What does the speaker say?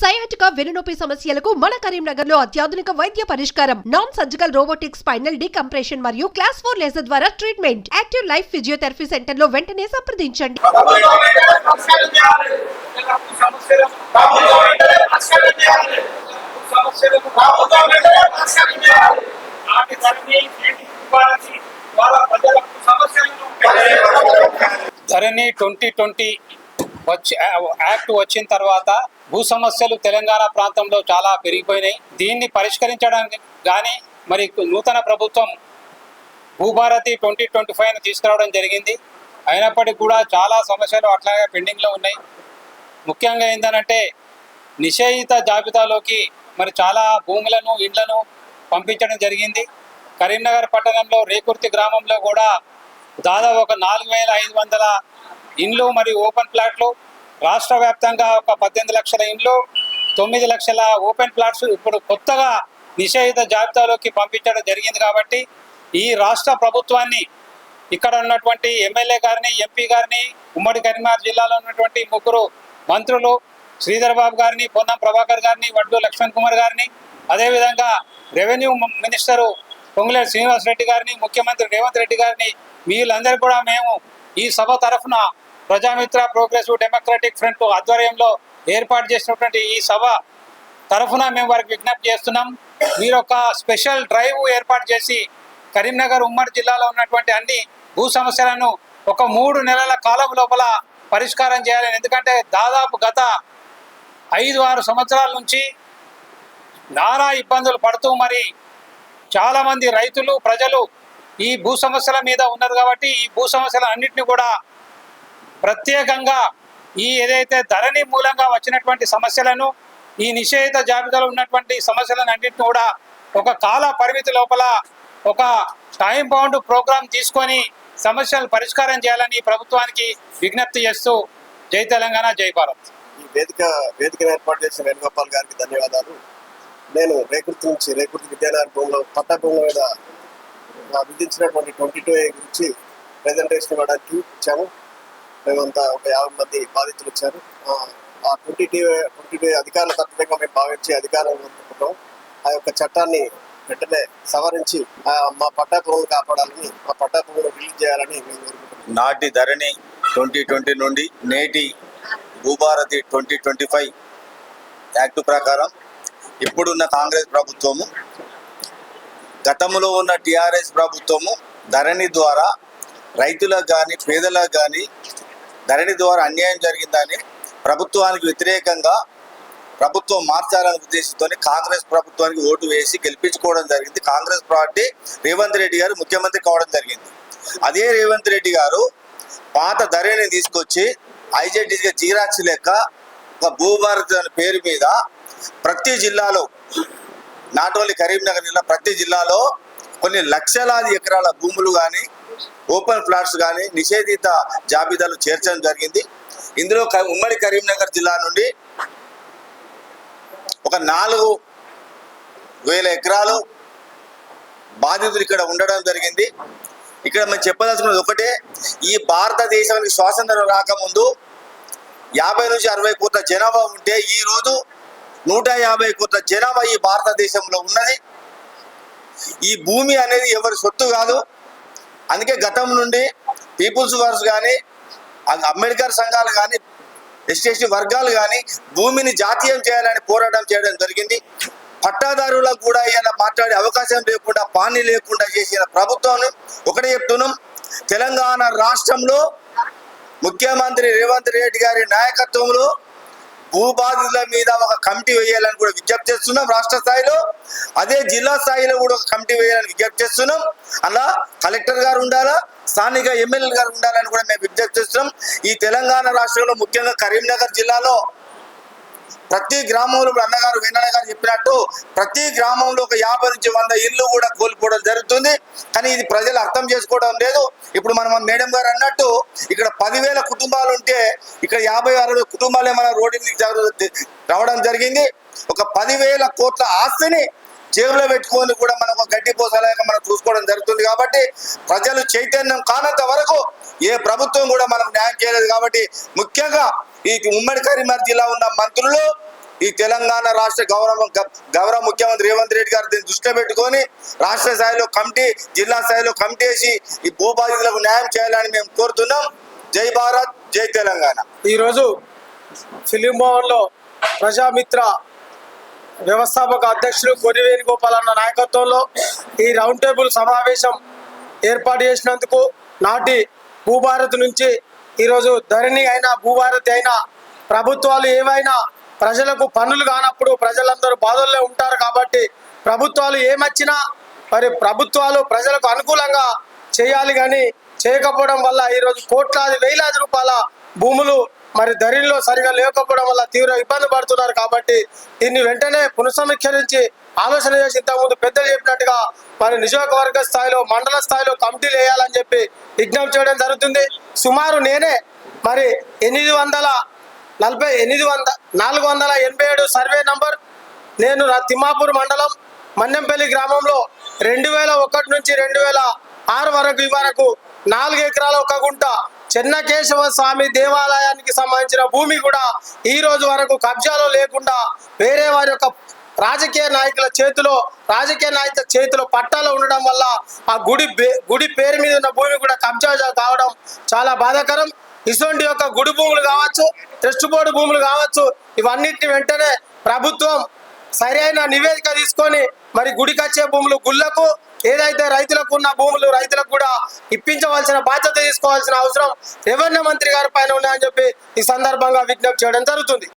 Sciatica వెన్నునొప్పి సమస్యలకు మన కరీంనగర్ లో అత్యాధునిక వైద్య పరిష్కారం. Non surgical robotic spinal decompression మరియు క్లాస్ 4 లేజర్ ద్వారా treatment. Active life physiotherapy centre లో వెంటనే సంప్రదించండి. ధరణి 2020 యాక్ట్ వచ్చిన తర్వాత భూ సమస్యలు తెలంగాణ ప్రాంతంలో చాలా పెరిగిపోయినాయి. దీన్ని పరిష్కరించడానికి కానీ మరి నూతన ప్రభుత్వం భూభారతి 2025 తీసుకురావడం జరిగింది. అయినప్పటికీ కూడా చాలా సమస్యలు అట్లాగే పెండింగ్లో ఉన్నాయి. ముఖ్యంగా ఏంటంటే నిషేధిత జాబితాలోకి మరి చాలా భూములను ఇండ్లను పంపించడం జరిగింది. కరీంనగర్ పట్టణంలో రేకుర్తి గ్రామంలో కూడా దాదాపు ఒక 4500 ఇండ్లు మరియు ఓపెన్ ప్లాట్లు, రాష్ట్ర వ్యాప్తంగా ఒక 18 లక్షల ఇండ్లు, 9 లక్షల ఓపెన్ ప్లాట్స్ ఇప్పుడు కొత్తగా నిషేధిత జాబితాలోకి పంపించడం జరిగింది. కాబట్టి ఈ రాష్ట్ర ప్రభుత్వాన్ని ఇక్కడ ఉన్నటువంటి ఎమ్మెల్యే గారిని, ఎంపీ గారిని, ఉమ్మడి కరీంనగర్ జిల్లాలో ఉన్నటువంటి 3 మంత్రులు శ్రీధర్ బాబు గారిని, పొన్నం ప్రభాకర్ గారిని, వడ్లు లక్ష్మణ్ కుమార్ గారిని, అదేవిధంగా రెవెన్యూ మినిస్టరు పొంగులేటి శ్రీనివాస్ రెడ్డి గారిని, ముఖ్యమంత్రి రేవంత్ రెడ్డి గారిని, వీళ్ళందరూ కూడా మేము ఈ సభ తరఫున ప్రజామిత్ర ప్రోగ్రెసివ్ డెమోక్రటిక్ ఫ్రంట్ ఆధ్వర్యంలో ఏర్పాటు చేసినటువంటి ఈ సభ తరఫున మేము వారికి విజ్ఞప్తి చేస్తున్నాం. మీరు ఒక స్పెషల్ డ్రైవ్ ఏర్పాటు చేసి కరీంనగర్ ఉమ్మడి జిల్లాలో ఉన్నటువంటి అన్ని భూ సమస్యలను ఒక 3 నెలల కాలం లోపల పరిష్కారం చేయాలని. ఎందుకంటే దాదాపు గత 5-6 సంవత్సరాల నుంచి నానా ఇబ్బందులు పడుతూ మరి చాలామంది రైతులు ప్రజలు ఈ భూ సమస్యల మీద ఉన్నారు. కాబట్టి ఈ భూ సమస్యల అన్నింటినీ కూడా ప్రత్యేకంగా ఈ ఏదైతే ధరణి మూలంగా వచ్చినటువంటి సమస్యలను, ఈ నిషేధిత జాబితాలో ఉన్నటువంటి సమస్యలను అన్నింటినీ కూడా ఒక కాల పరిమితి లోపల ఒక టైం బౌండ్ ప్రోగ్రాం తీసుకొని సమస్యలు పరిష్కారం చేయాలని ప్రభుత్వానికి విజ్ఞప్తి చేస్తూ జై తెలంగాణ, జై భారత్. ఈ వేదిక ఏర్పాటు చేసిన వేణుగోపాల్ గారికి ధన్యవాదాలు. నేను రేకుర్తి విద్యానగర్ భూమిలో పట్టా భూముల మీద విధించినటువంటి 22A గురించి ప్రెజెంటేషన్ ఇవ్వడానికి ఇచ్చాము. మేమంతా ఒక 50 మంది బాధితులు వచ్చారు. ఆ 22A అధికారుల తత్వంగా మేము భావించి అధికారం అందుకుంటాం. ఆ యొక్క చట్టాన్ని వెంటనే సవరించి మా పట్టా భూములు కాపాడాలని, మా పట్టా భూములు రిలీజ్ చేయాలని మేము కోరుకుంటున్నాం. నాటి ధరణి 2020 నుండి నేటి భూభారతి 2025 యాక్టు ప్రకారం ఇప్పుడున్న కాంగ్రెస్ ప్రభుత్వము, గతంలో ఉన్న టీఆర్ఎస్ ప్రభుత్వము ధరణి ద్వారా రైతులకు కానీ పేదలకు కానీ ధరణి ద్వారా అన్యాయం జరిగిందని ప్రభుత్వానికి వ్యతిరేకంగా ప్రభుత్వం మార్చాలనే ఉద్దేశంతో కాంగ్రెస్ ప్రభుత్వానికి ఓటు వేసి గెలిపించుకోవడం జరిగింది. కాంగ్రెస్ పార్టీ రేవంత్ రెడ్డి గారు ముఖ్యమంత్రి కావడం జరిగింది. అదే రేవంత్ రెడ్డి గారు పాత ధరణిని తీసుకొచ్చి ఐజెడ్గా జీరాక్స్ లెక్క ఒక భూభారతి అనే పేరు మీద ప్రతి జిల్లాలో, నాట్ ఓన్లీ కరీంనగర్ జిల్లా, ప్రతి జిల్లాలో కొన్ని లక్షలాది ఎకరాల భూములు కానీ ఓపెన్ ప్లాట్స్ కానీ నిషేధిత జాబితాలు చేర్చడం జరిగింది. ఇందులో ఉమ్మడి కరీంనగర్ జిల్లా నుండి ఒక 4000 ఎకరాలు బాధితులు ఇక్కడ ఉండడం జరిగింది. ఇక్కడ మేము చెప్పదలుచుకున్నది ఒకటే, ఈ భారతదేశానికి స్వాతంత్రం రాకముందు 50 నుంచి 60 కోట్ల జనాభా ఉంటే ఈరోజు 150 కోట్ల జనాభా ఈ భారతదేశంలో ఉన్నది. ఈ భూమి అనేది ఎవరి సొత్తు కాదు. అందుకే గతం నుండి పీపుల్స్ వార్స్ కానీ, అంబేద్కర్ సంఘాలు కానీ, ఎస్టీ వర్గాలు కానీ భూమిని జాతీయం చేయాలని పోరాటం చేయడం జరిగింది. పట్టాదారులకు కూడా ఇలా మాట్లాడే అవకాశం లేకుండా, పాని లేకుండా చేసిన ప్రభుత్వం ఒకటే చెప్తున్నాం, తెలంగాణ రాష్ట్రంలో ముఖ్యమంత్రి రేవంత్ రెడ్డి గారి నాయకత్వంలో భూబాధితుల మీద ఒక కమిటీ వేయాలని కూడా విజ్ఞప్తి చేస్తున్నాం రాష్ట్ర స్థాయిలో. అదే జిల్లా స్థాయిలో కూడా ఒక కమిటీ వేయాలని విజ్ఞప్తి చేస్తున్నాం. అలా కలెక్టర్ గారు ఉండాలా, స్థానిక ఎమ్మెల్యే గారు ఉండాలని కూడా మేము విజ్ఞప్తి చేస్తున్నాం. ఈ తెలంగాణ రాష్ట్రంలో ముఖ్యంగా కరీంనగర్ జిల్లాలో ప్రతి గ్రామంలో అన్నగారు వెన్నయ్య గారు చెప్పినట్టు ప్రతి గ్రామంలో ఒక 50 నుంచి 100 ఇళ్ళు కూడా కోల్పోవడం జరుగుతుంది. కానీ ఇది ప్రజలు అర్థం చేసుకోవడం లేదు. ఇప్పుడు మనం మేడం గారు అన్నట్టు ఇక్కడ 10,000 కుటుంబాలు ఉంటే ఇక్కడ 50-60 కుటుంబాలే మన రోడ్డు మీద రావడం జరిగింది. ఒక 10,000 కోట్ల ఆస్తిని జేబులో పెట్టుకొని కూడా మనం ఒక గడ్డి పోసలేక మనం చూసుకోవడం జరుగుతుంది. కాబట్టి ప్రజలు చైతన్యం కానంత వరకు ఏ ప్రభుత్వం కూడా మనకు న్యాయం చేయలేదు. కాబట్టి ముఖ్యంగా ఈ ఉమ్మడి కరీంనగర్ జిల్లా ఉన్న మంత్రులు ఈ తెలంగాణ రాష్ట్ర గౌరవ ముఖ్యమంత్రి రేవంత్ రెడ్డి గారు దీన్ని దృష్టిలో పెట్టుకొని రాష్ట్ర స్థాయిలో కమిటీ, జిల్లా స్థాయిలో కమిటీ వేసి ఈ భూబాధితులకు న్యాయం చేయాలని మేము కోరుతున్నాం. జై భారత్, జై తెలంగాణ. ఈరోజు ఫిలిం భవన్లో ప్రజామిత్ర వ్యవస్థాపక అధ్యక్షుడు కొర్రి వేణుగోపాల్ అన్న నాయకత్వంలో ఈ రౌండ్ టేబుల్ సమావేశం ఏర్పాటు చేసినందుకు నాటి భూభారత్ నుంచి ఈరోజు ధరణి అయినా భూభారతి అయినా ప్రభుత్వాలు ఏవైనా ప్రజలకు పన్నులు కానప్పుడు ప్రజలందరూ బాధల్లో ఉంటారు. కాబట్టి ప్రభుత్వాలు ఏమొచ్చినా మరి ప్రభుత్వాలు ప్రజలకు అనుకూలంగా చేయాలి, కానీ చేయకపోవడం వల్ల ఈరోజు కోట్లాది వేలాది రూపాయల భూములు మరి ధరణిలో సరిగా లేకపోవడం వల్ల తీవ్ర ఇబ్బంది పడుతున్నారు. కాబట్టి దీన్ని వెంటనే పునఃసమీక్షించి ఆలోచన చేసి ఇంతకుముందు పెద్దలు చెప్పినట్టుగా మరి నియోజకవర్గ స్థాయిలో, మండల స్థాయిలో కమిటీలు వేయాలని చెప్పి విజ్ఞప్తి చేయడం జరుగుతుంది. సుమారు నేనే మరి 487 సర్వే నంబర్, నేను తిమ్మాపూర్ మండలం మన్నెంపల్లి గ్రామంలో 2001 నుంచి 2006 వరకు ఈ వరకు 4 ఎకరాల 1 గుంట చెన్నకేశవ స్వామి దేవాలయానికి సంబంధించిన భూమి కూడా ఈ రోజు వరకు కబ్జాలో లేకుండా వేరే వారి యొక్క రాజకీయ నాయకుల చేతిలో పట్టాలో ఉండడం వల్ల ఆ గుడి పేరు మీద ఉన్న భూమి కూడా కబ్జా కావడం చాలా బాధాకరం. ఇటువంటి యొక్క గుడి భూములు కావచ్చు, ట్రస్ట్ బోర్డు భూములు కావచ్చు, ఇవన్నిటిని వెంటనే ప్రభుత్వం సరైన నివేదిక తీసుకొని మరి గుడికి వచ్చే భూములు గుళ్ళకు, ఏదైతే రైతులకు ఉన్న భూములు రైతులకు కూడా ఇప్పించవలసిన బాధ్యత తీసుకోవాల్సిన అవసరం రెవెన్యూ మంత్రి గారి పైన ఉన్నాయని చెప్పి ఈ సందర్భంగా విజ్ఞప్తి చేయడం జరుగుతుంది.